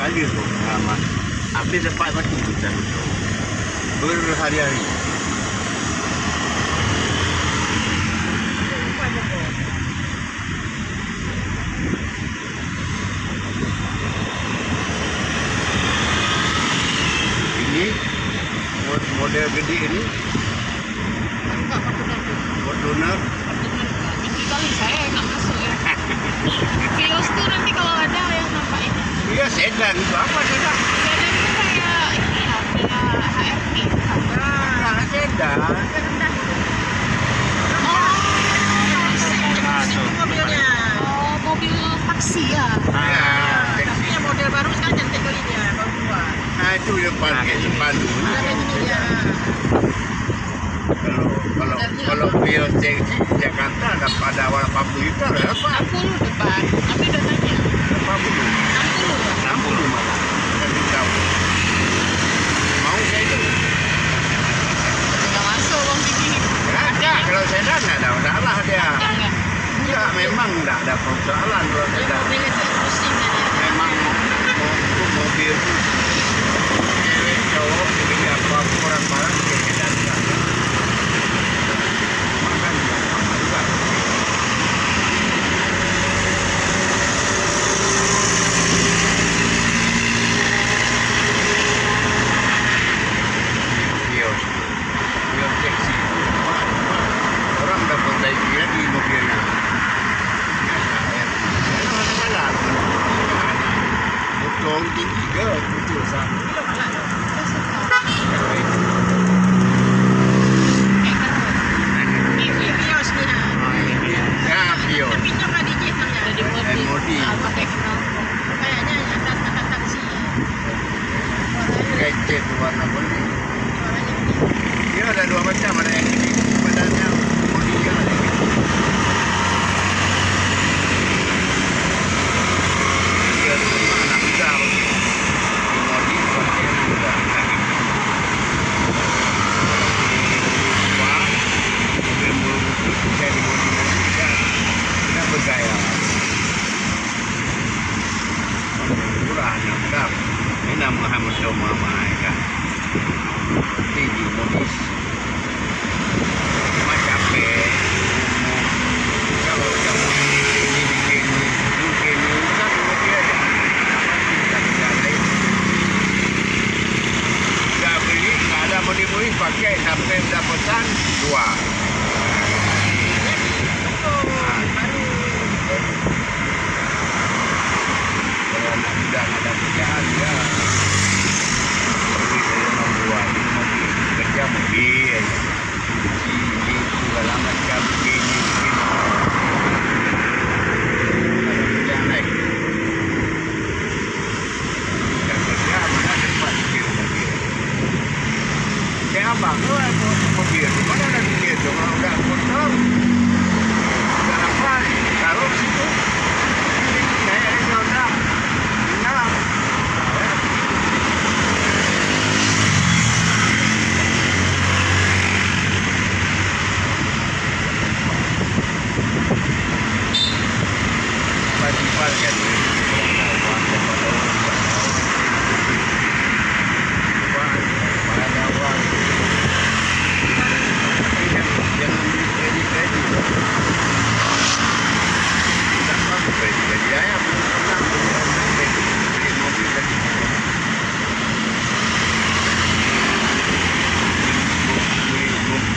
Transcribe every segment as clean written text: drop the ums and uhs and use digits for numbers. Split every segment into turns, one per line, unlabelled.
kali tu. Habis dapat mati kita. Berhari-hari. Ini model gede ni. Fortuner.
Kali saya nggak masuk ya. Vios tuh nanti kalau ada yang nampak ini.
Iya sedan itu apa sedan?
Sedan itu kayak ini ya, kayak HRV.
Sedan.
Mobilnya. Oh, mobil taksi ya.
Taksinya model baru kan cantik kali dia, baru buat.
Nah itu yang pakai sepatu. Kalau Vios Taxi Jakarta ada awal 40 juta berapa?
60 depan. Tapi udah tanya.
60 malah. Kan tahu. Mau saya itu?
Nggak masuk bang begini.
Ada. Kalau sedan nggak ada masalah dia.
Enggak.
Enggak, memang nggak ada persoalan kalau sedan.
Mobilnya tuh pusing ya.
Memang mobil cewek cowok jadi apa orang-orang ke sedan sana. Makan sama juga. Vios Taxi. Orang dapat lagi di mobilnya. Betul tinggi ke tujuh sana.
Vios nih ya.
Ya, Vios.
Tapi itu nggak digital ya.
Ada di mobil.
MOD.
Pakai kenal.
Kayaknya angkat taksi.
Kecil warna kuning.
Suaranya begini.
Dia ada dua macam, ada yang ini badannya bodinya ada yang ini. Dia semua anak muda begitu. Di modi pakai anak muda. Wah, mobil mulu jadi modi muda. Dia bergaya. Murah anak muda. Ini nama Muhammad Muhammad kan. Tinggi modis. Cuma capek. Kalau yang bikin kan dia dah beli, ada modi pakai sampai dapatan dua. Kalau anak muda ada kerjaan ya. Kerja mobil ini segala macam begini kerja naik kerja mana cepat sikit mobil kayak abang tu mobil mana ada duit tu kalau udah kotor udah apa taruh situ kayak dia udah tinggal. Kan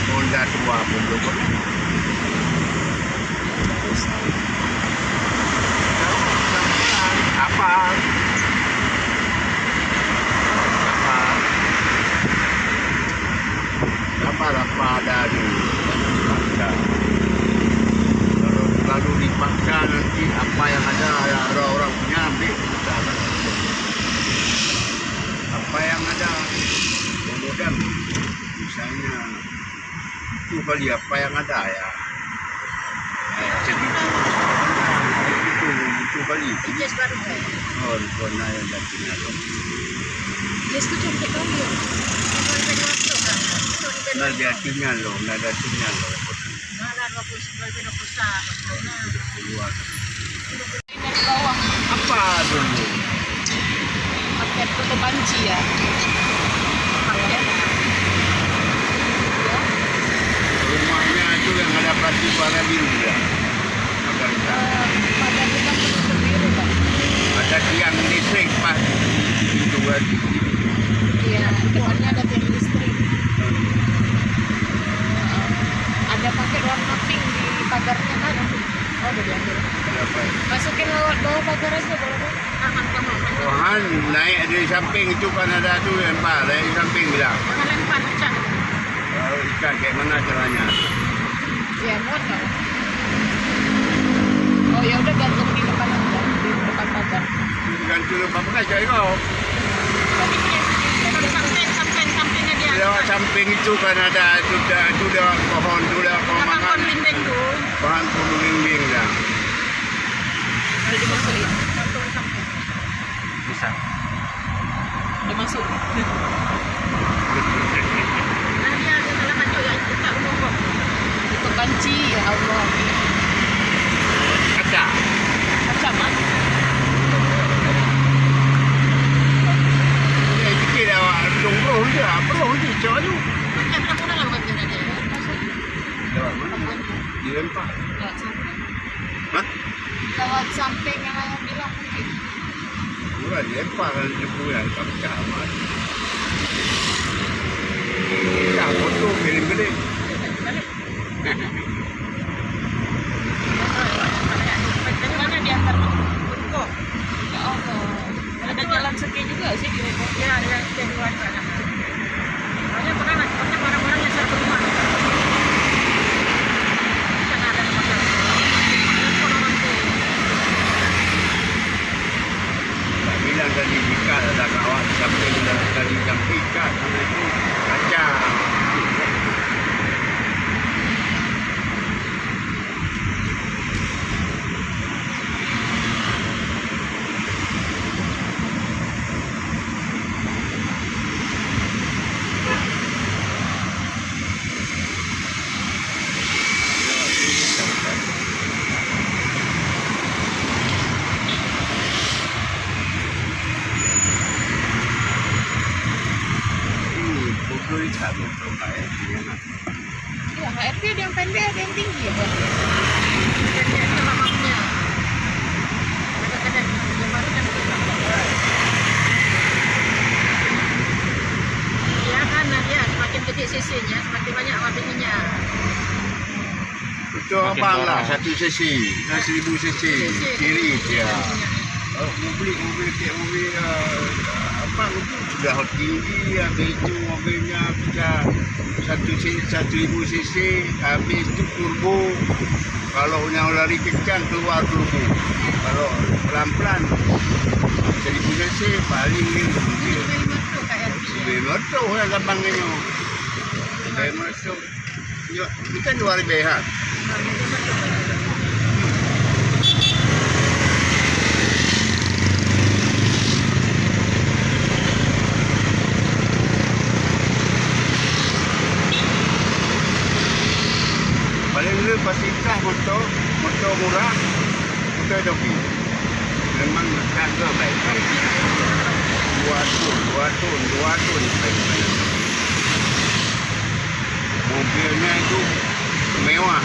Honda tua pun belum pernah. Apa? Ada dulu. Kalau terlalu dipaksa nanti apa yang ada orang punya ambil. Apa yang ada kemudian misalnya itu kali apa yang ada ya. Cerita. Itu kali.
Yes, baru kan.
Oh, warna yang dah tinggal.
Yes, tu cantik kali ya.
Nah, dia tinggal loh, nah ada tinggal loh.
Mana 20
Keluar.
Dari bawah.
Apa dulu?
banci ya. Ya.
Rumahnya itu yang ada plastik warna biru ya. Pagar hitam.
Pagar hitam penutup biru Pak.
Ada tiang listrik pas itu kan.
Iya, depannya ada tiang listrik. Ada pakai warna pink di pagarnya kan? Oh, udah diambil.
Berapa?
Masukin lewat bawah pagar aja boleh kan?
Tuhan naik dari samping itu kan ada tu lempar dari samping bilang.
Jangan lempar pecah.
Kalau ikan kayak mana caranya?
Ya muat nggak? Oh ya udah gantung di depan aja, di depan pagar.
Ganti lupa pakai cari kau.
Tapi punya sendiri.
Kalau sampingnya dia.
Lewat samping itu kan ada sudah pohon sudah pohon
Belakang
makan.
pohon blimbing tu.
Pohon bimbing dah.
Udah dimasukin.
Gantung samping.
Bisa.
Udah masuk.
Nah dia ada dalam baju yang kita umum.
Itu banci ya Allah.
Kaca.
Macam mana?
Ya fikir awak dongkroh dia, perlu dia cakap tu.
Dia pernah lah bukan dia.
Lewat mana? Dilempar.
Lewat samping.
Hah?
Lewat samping yang ayah bilang mungkin.
Bukan dilempar kan jepu yang tak pecah amat. Ya, foto gede-gede.
Dari mana diantar Pak?
Untuk.
Ya Allah. Ada jalan segi juga sih di Depok.
Ya ada yang keluar sana. Banyak orang-orang yang serba rumah. Kan ada masalah. Orang tu.
Tak bilang tadi ikat ada kawan sampai dari jam ikat sana itu kaca. Pukul satu sampai
Iya, HRV ada yang pendek, ada yang tinggi ya Pak.
Jadi itu mamamnya. Kadang-kadang yang baru kan kita. Ya kan dia semakin gede cc-nya, semakin banyak mobilnya.
itu apa lah 1 cc dan 1000 cc kiri dia. Mobil kayak mobil apa itu sudah tinggi habis itu mobilnya bisa 1000 cc habis itu turbo. Kalau yang lari kencang keluar turbo. Kalau pelan-pelan 1000 cc paling ni mobil. Mobil motor lah gampangnya. Mobil motor. Bukan luar biasa. Paling dulu fasilitas motor murah, motor doki. Memang harga baik. 2 ton baik. Mobilnya itu mewah.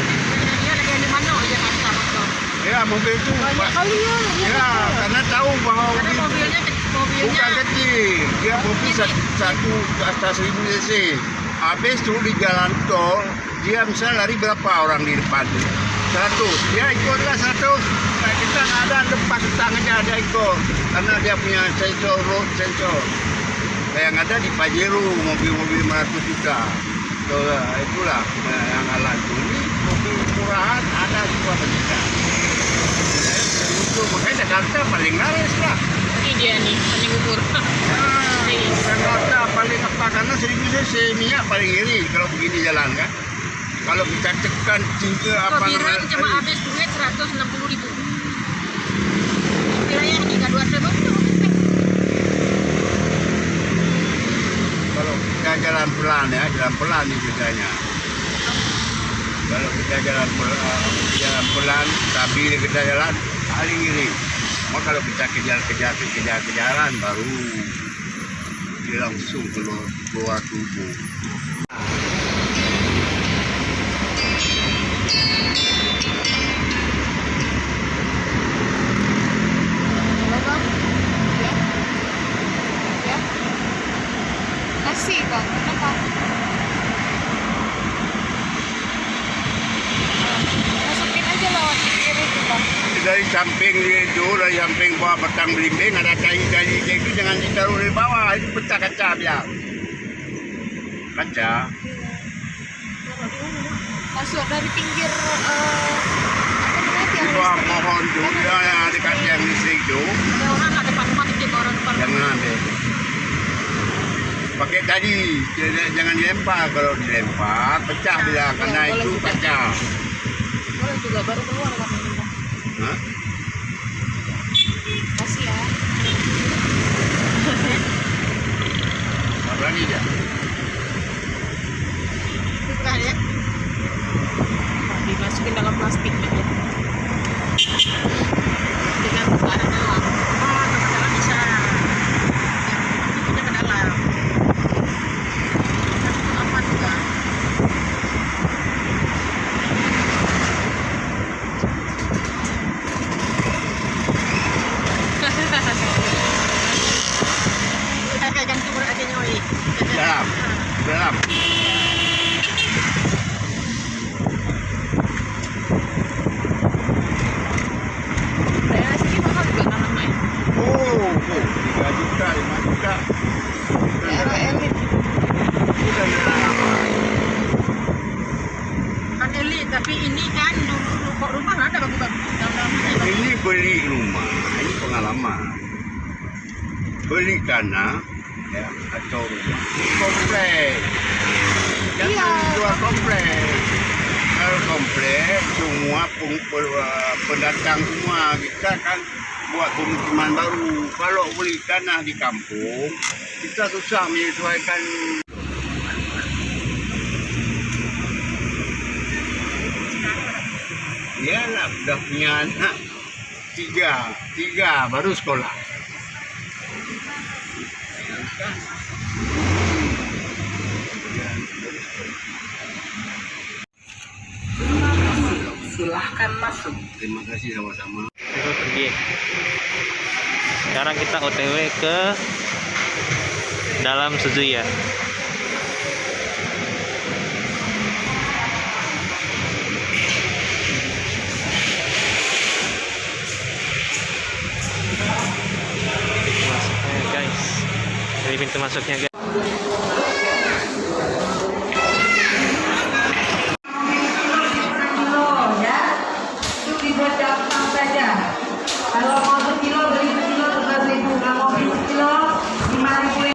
Dia lagi ada mana je kata motor.
Ya, mobil itu
Banyak kali ya.
ya, karena tahu bahawa
Karena mobilnya
bukan kecil. Dia mobil satu atas 1000 cc. Habis tu di jalan tol, dia misalnya lari berapa orang di depan tu? 100. Dia ikutlah 100. Nah, kita ada lepas tang aja ada ikut. Karena dia punya sensor road sensor. Yang ada di Pajero mobil-mobil 500 juta. So, itulah yang alat tu. Ini mobil murahan ada di luar negara. Itu makanya Jakarta paling laris lah.
Ini dia nih, paling umur.
Jakarta paling apa karena 1000 cc minyak paling iri kalau begini jalan kan. Kalau kita tekan tinggal apa
Kobiran cuma habis duit 160.000. Wilayah 32 sebab tu.
kalau kita jalan pelan ni ceritanya. Kalau kita jalan pelan, stabil kita jalan paling iri. Cuma kalau kita kejar-kejaran baru dia langsung keluar tubuh.
Halo bang, ya, kasih bang, kenapa? Masukin aja lewat kiri itu bang.
Dari samping itu, dari samping bawah batang belimbing ada tali-tali itu jangan ditaruh di bawah, itu pecah kaca biar. Kaca.
Masuk dari pinggir apa namanya
Di
tiang
bawah
listrik.
pohon tuh,
Kan
dia yang dekat tiang listrik itu,
Ada orang nggak depan rumah kecil orang depan.
jangan deh. Pakai tadi, jangan dilempar. Kalau dilempar, pecah bila karena
boleh
itu
juga.
kaca.
Boleh juga baru keluar katanya bang.
Hah?
Kasih ya.
Nggak berani dia.
Bukan ya.
Dimasukin dalam plastik gitu. Dengan tekanan alam.
Oh, teman-teman bisa. Itu ke dalam. Aman juga. Kayak ganti murah aja nyoi.
Dalam, dalam.
Daerah sini mahal juga tanahnya.
Oh, 3 juta, 5 juta.
Daerah elit.
Sudah lama.
Kan elit, tapi ini kan dulu kok rumah ada bagus-bagus. Dalam-dalam
Ini beli rumah, ini pengalaman. Beli tanah, ya, atau rumah. Ini komplek. Jangan
Iya.
jual komplek. Kalau komplek, semua pendatang semua. Kita kan buat pemukiman baru. Kalau beli tanah di kampung, kita susah menyesuaikan. Iyalah, udah punya anak tiga baru sekolah.
silahkan masuk.
Terima kasih sama-sama.
Itu pergi. Sekarang kita OTW ke dalam Suzuya. Masuknya guys. Dari pintu masuknya guys.
Kilo ya, itu dibuat gampang saja. Kalau mau sekilo beli sekilo 11.000, kalau mau beli sekilo 5.000.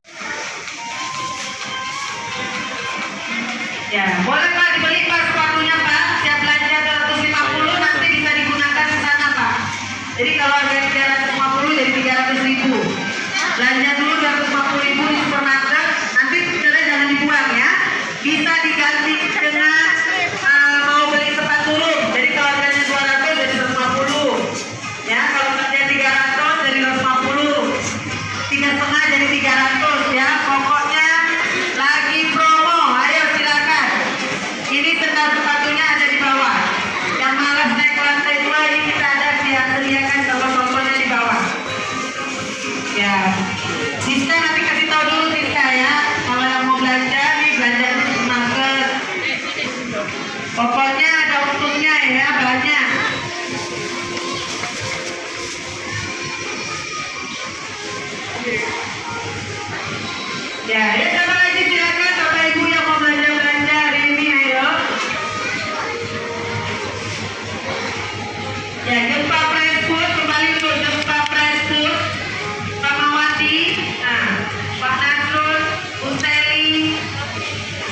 Ya, boleh Pak dibeli Pak sepatunya Pak. Siap belanja 250 nanti bisa digunakan di sana Pak. Jadi kalau harga 350 jadi 300.000. Belanja dulu 250.000 di supermarket, nanti sebenarnya jangan dibuang ya. Bisa diganti dengan mau beli sepatu dulu. Jadi kalau harganya 200 jadi 150. Ya, kalau harganya 300 jadi 150. 3,5 jadi 300 ya. Pokoknya lagi promo. Ayo silakan. Ini sendal sepatunya ada di bawah. Yang malas naik ke lantai 2 ini kita ada sediakan tombol-tombolnya di bawah. Ya, Siska nanti kasih tahu dulu Siska ya. Kalau yang mau belanja nih belanja dulu di market. Pokoknya ada untungnya ya banyak. Ya, ya siapa lagi silakan Bapak Ibu yang mau belanja hari ini ayo. Ya, jumpa Price Food kembali untuk jumpa Price Food. Pak Mawati, nah, Pak Nasrul, Unseli,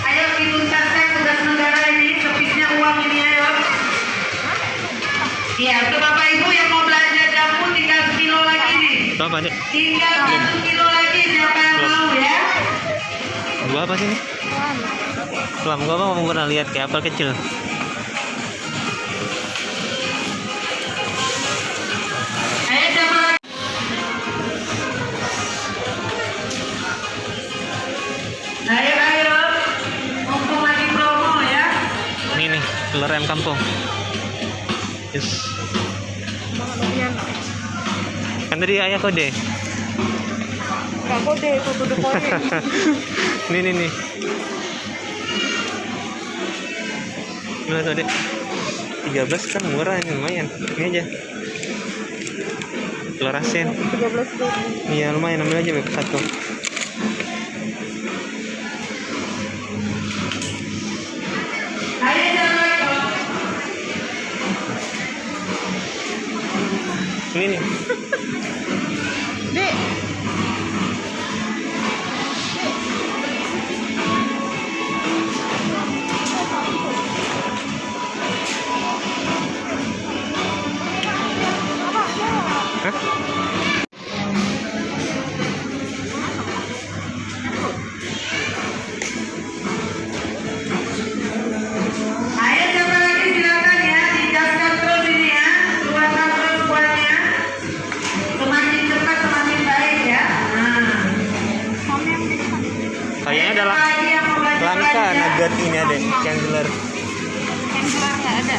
ayo dituntaskan tugas negara ini, sepisnya uang ini ayo. Iya, untuk Bapak Ibu yang mau belanja jamu tinggal sekilo lagi nih.
Itu apa nih?
Tinggal 1 kilo lagi siapa yang mau ya?
Gua apa sih ini? Pelam, gua mau pernah lihat kayak apel kecil.
Ayo siapa lagi?
telur ayam kampung. Yes. Kan tadi ayah kode.
Nggak kode, itu tuh kode.
Nih. Gimana tuh, Dek? 13 kan murah, ini lumayan. Ini aja. Telur asin.
13.000.
Iya, lumayan, ambil aja Beb, satu.
Ayo jangan.
Ini nih.
Dek,
Hah?
Ayo siapa lagi silakan ya, dijaskan terus ini ya, keluarkan terus kuahnya. Semakin cepat semakin baik ya. Nah.
Kayaknya ada
Siapa lagi yang mau belajar
langka
belajar?
nugget ini ada, Chandler.
handler nggak ada.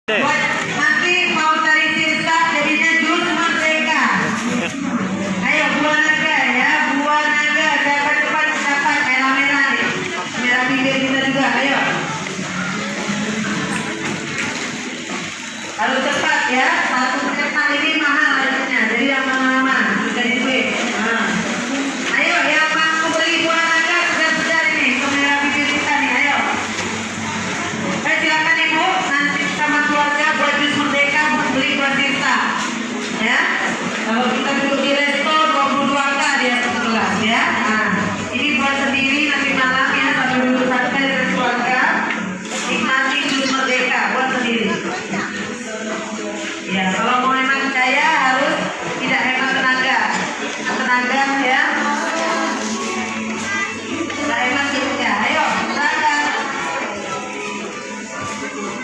Buat nanti mau cari sisa jadinya jus merdeka. Ayo buah naga ya, buah naga cepat dapat merah-merah nih. Merah pinggir kita juga, ayo. Harus cepat ya, satu cepat ini mahal harusnya, jadi yang lama-lama bisa duit. Nah. Ayo yang mau beli buah naga segar-segar ini ke merah pinggir kita nih, ayo. Silakan ibu, nanti sama keluarga buat jus merdeka beli buat sisa. Ya, kalau kita duduk di resto 22K dia satu gelas ya. Nah, ini buat sendiri nanti malam ya, sambil duduk santai dengan keluarga. Nikmati jus merdeka buat sendiri. Ya, kalau mau hemat daya harus tidak hemat tenaga. Tenaga ya. Tidak hemat ya. Ayo, silakan.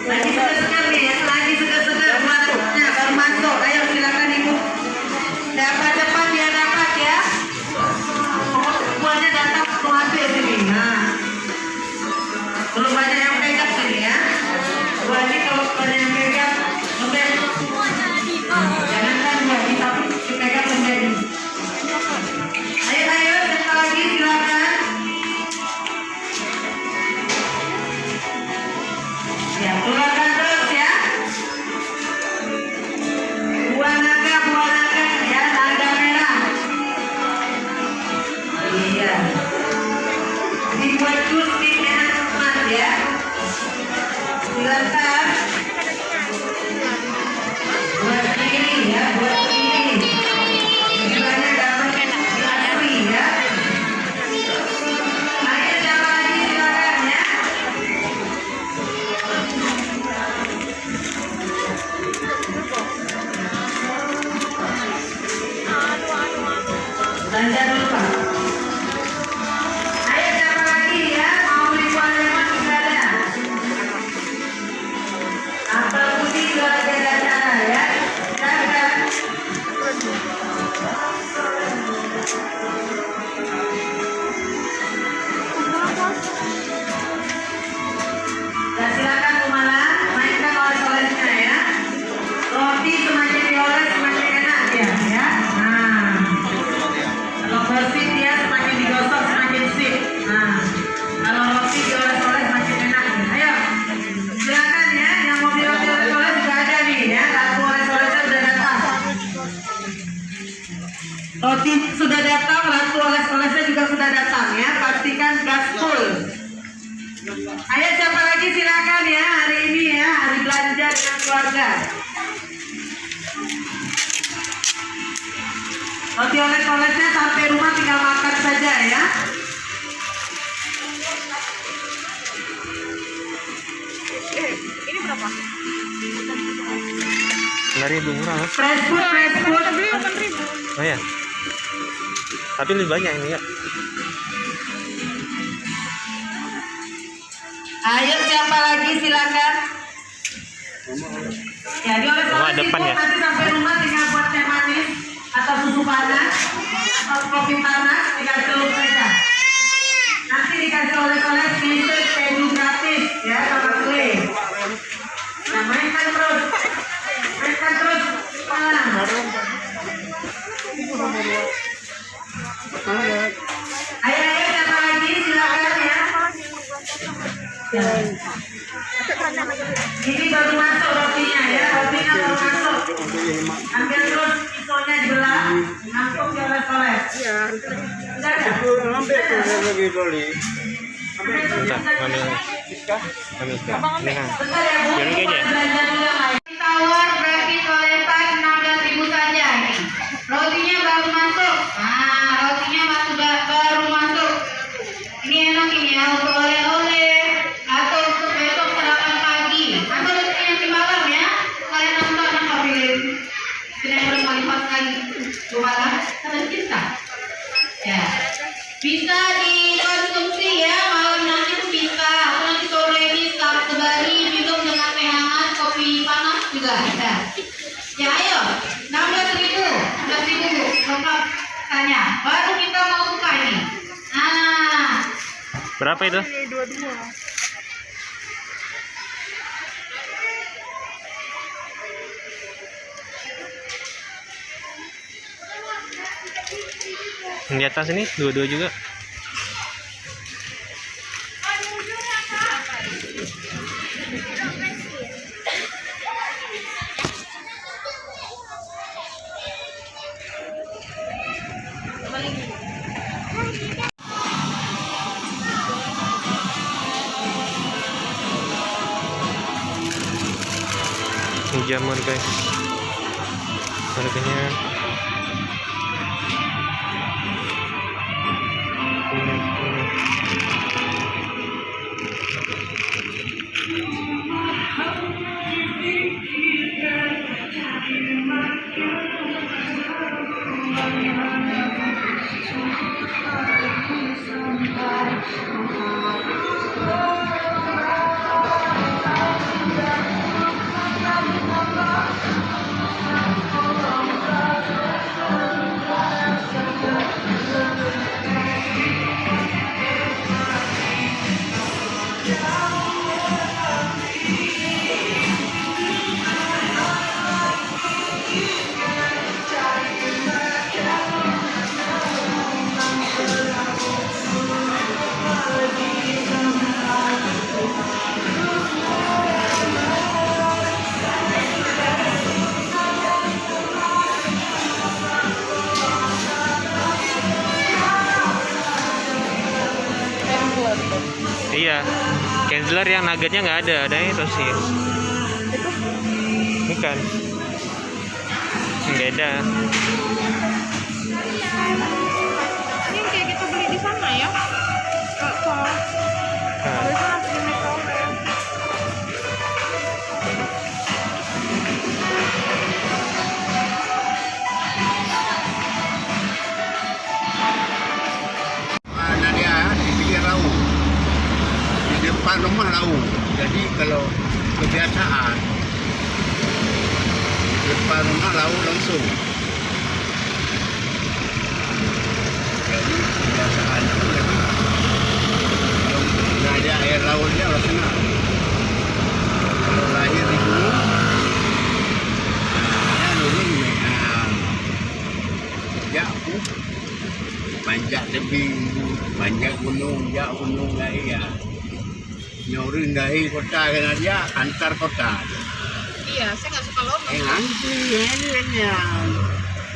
Lagi segar-segar nih ya, lagi segar-segar masuknya baru masuk. Ayo silakan ibu. Dapat cepat dia dapat ya. Buahnya datang langsung habis ini. Nah, belum banyak yang pegang sini ya. Buah ini kalau banyak yang pegang lembek. Jangankan buah ini tapi dipegang lembek. Ayo siapa lagi silakan. Ya, keluarkan terus ya. Buah naga ya, naga merah. Iya. Dibuat jus di enak ya. Silakan. Buat sendiri ya, buat sendiri. Gimana dapat asli ya. Ayo siapa lagi silakan ya. Belanja dulu Pak. Ayo siapa lagi ya mau beli buah lemon juga ada. Apel putih juga lagi ada cara ya. Silakan. Dan silakan Kumalan mainkan oles-olesnya ya. Roti semakin dioles semakin enak ya. Nah, kalau bersih dia Roti sudah datang, ratu oles-olesnya juga sudah datang ya. Pastikan gas full. Ayo siapa lagi silakan ya hari ini ya, hari belanja dengan keluarga. Roti oles-olesnya sampai rumah tinggal makan saja ya.
Ini berapa?
Lari murah mas.
Fresh food, fresh food.
Beli 8.000.
Oh ya. Tapi lebih banyak ini ya.
Ayo siapa lagi silakan. Ya dioles-oles
depan ya?
nanti sampai rumah tinggal buat teh manis atau susu panas atau kopi panas tinggal celup saja. Nanti dikasih oleh-oleh biskuit keju gratis ya sama kue. Nah, mainkan terus malam. Ayo siapa lagi silakan ya. Ini baru masuk rotinya ya, rotinya baru masuk. Ambil terus pisaunya dibelah, langsung dioles-oles. Sudah ada?
Bentar, ambil. Ini kan.
Bentar ya Bu,
Jadi kayaknya.
belanja dulu ya. Tawar berarti toletan 16.000 saja ini. Rotinya baru masuk. Nah, rotinya baru masuk. Ini enak ini ya untuk oleh-oleh atau untuk besok sarapan pagi atau nanti malam ya. Kalian nonton apa film? Sinetron Malifat kali malam sama kita. Ya, bisa dikonsumsi ya malam nanti tuh bisa. Atau nanti sore bisa sembari minum dengan teh hangat, kopi panas juga ada. Ya ayo, 16.000 Bu, lengkap tanya. Baru kita mau buka ini. Nah,
Berapa itu?
22.
Yang di atas ini 22 juga. Ini jamur guys. Harganya iya, Kenzler yang nuggetnya nggak ada, adanya itu sih. Bukan, beda.
Ini yang kayak kita beli di sana ya? Kalau
Nah,
itu langsung di microwave.
Nah dia di pinggir laut, di depan rumah laut. Jadi kalau kebiasaan di depan rumah laut langsung. Jadi kebiasaan itu jadi kalau dia air lautnya harus senang. Kalau lahir di gunung, nah dulu ini, ya panjat tebing, panjat gunung, ya gunung gaya. Nyori dari kota kan dia antar kota.
Iya, saya nggak suka lomba.
Nanti ini.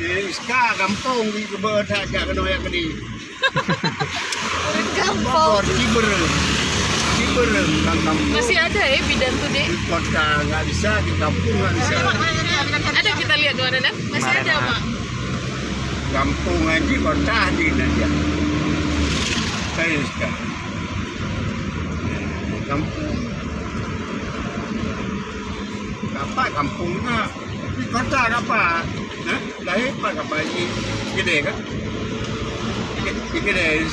Iska kampung di kebetulan agak kena yang kini.
Gampang.
Bogor, Ciber, kampung.
Masih ada ya bidan tuh deh.
Di kota nggak bisa, di kampung nggak bisa.
Ada kita lihat mana dah? Masih ada mak.
Kampung aja kota di aja. Saya sekarang. Kampung. Apa kampungnya? Di kota apa? Lahir apa ini gede kan? Gede,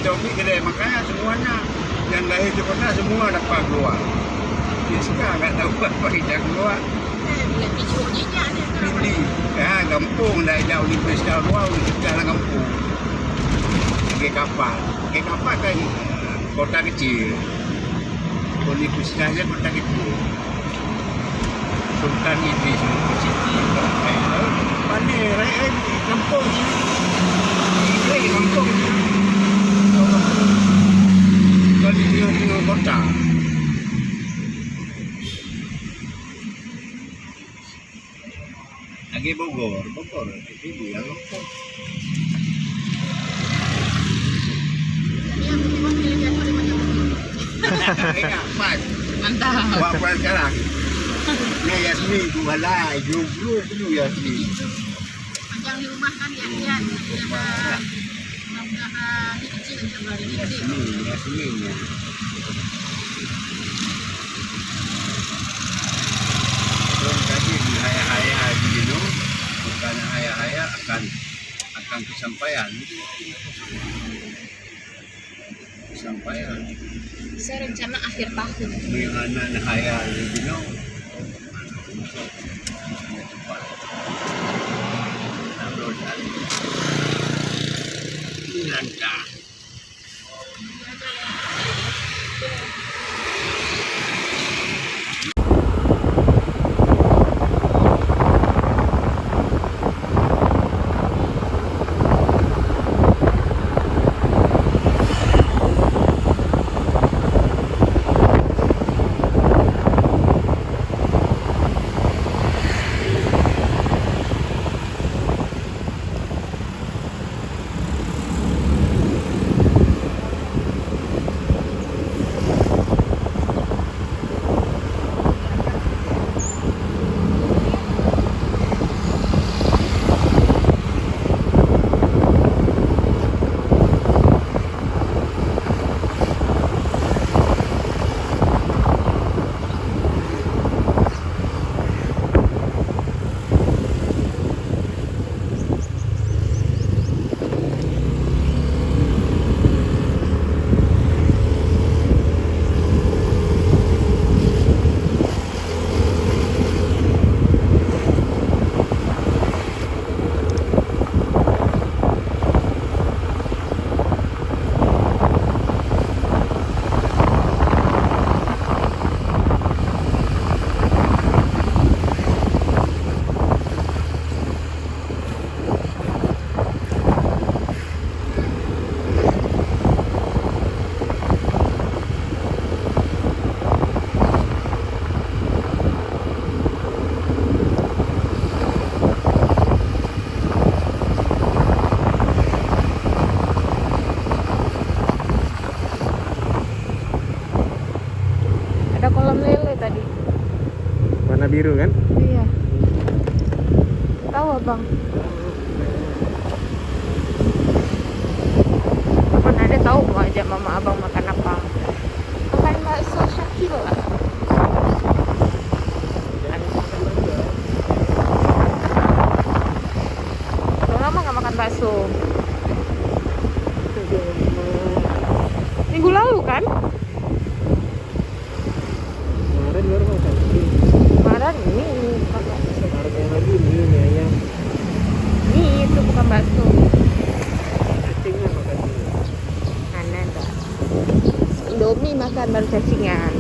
Joki gede, makanya semuanya yang lahir di kota semua dapat keluar. Iska nggak tahu apa yang keluar. Pilih, kampung dah jauh di Pesisal luar, sekarang kampung. Pakai kapal kan kota kecil. Universitasnya kota kecil. Sultan Idris University, mana kampung ini kampung kalau di tengah kota lagi Bogor itu yang kampung
Mantap.
Buat sekarang ya Yasmin tu halai jublu tu Yasmin
Panjang di rumah kan ya, mudah-mudahan ini kecil sebenarnya ini kecil.
Yasmin ya. Terus tadi di haya-haya di sini bukan haya-haya akan kesampaian.
Saya rencana akhir tahun.
Dengan haya di sini lancar.
Ada kolam lele tadi.
Warna biru kan?
Iya. Tahu abang? Kapan ada tahu mau ajak mama abang makan apa? Makan bakso Shakila. Udah lama nggak makan bakso. Minggu lalu kan?
Kemarin baru makan.
Kemarin ini bukan bakso.
Sekarang lagi ini ayam.
Ini itu bukan bakso.
Cacingnya makan dulu.
Mana enggak? Indomie makan baru cacingan.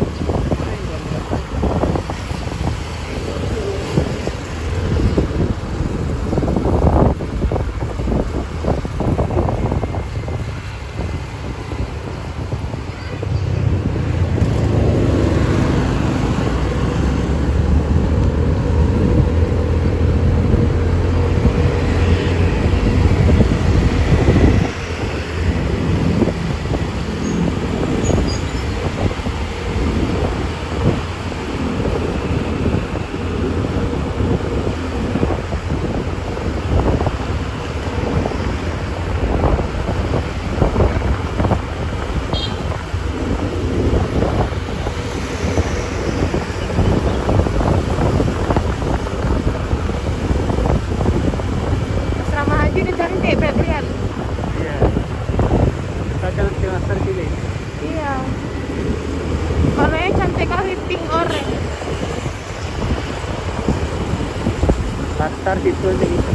taruh situ aja gitu.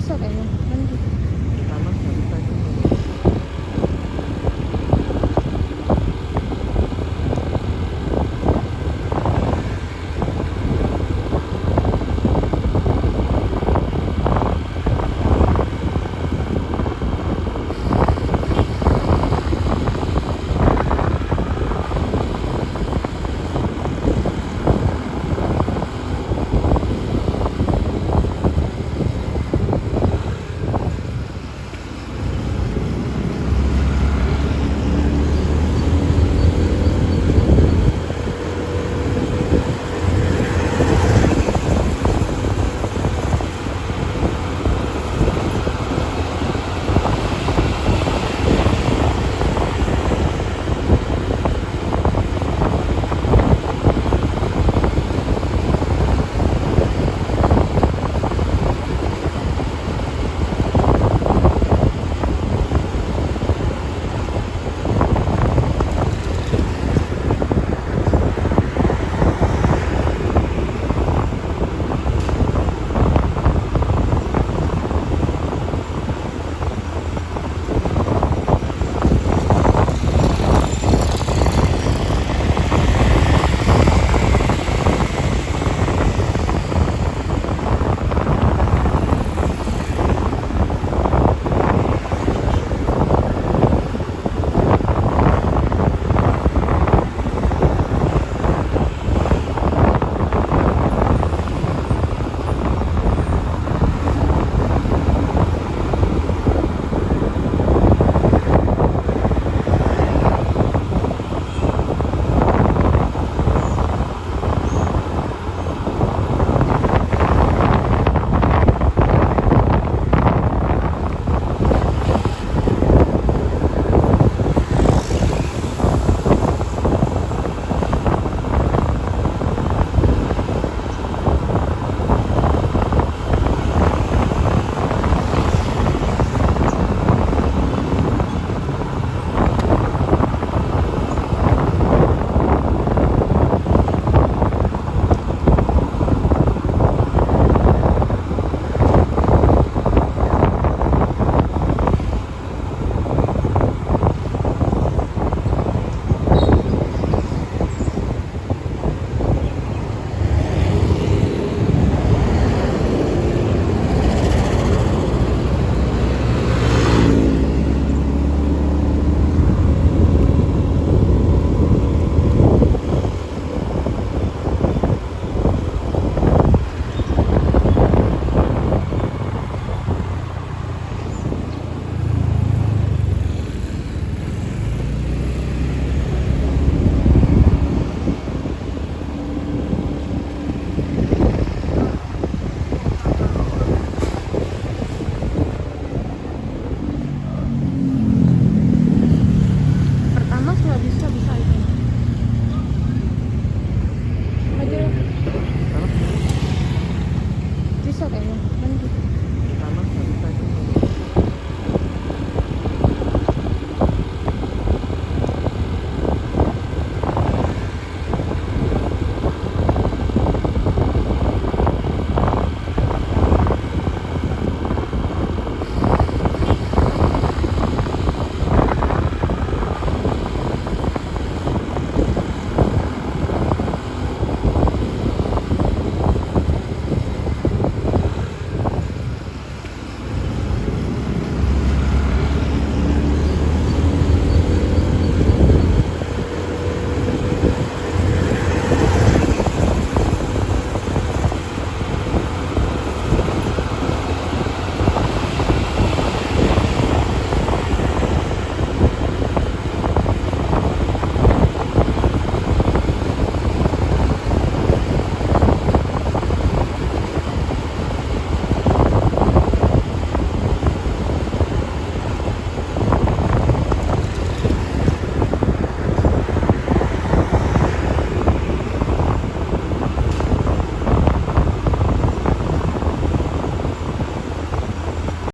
bisa kayaknya nanti.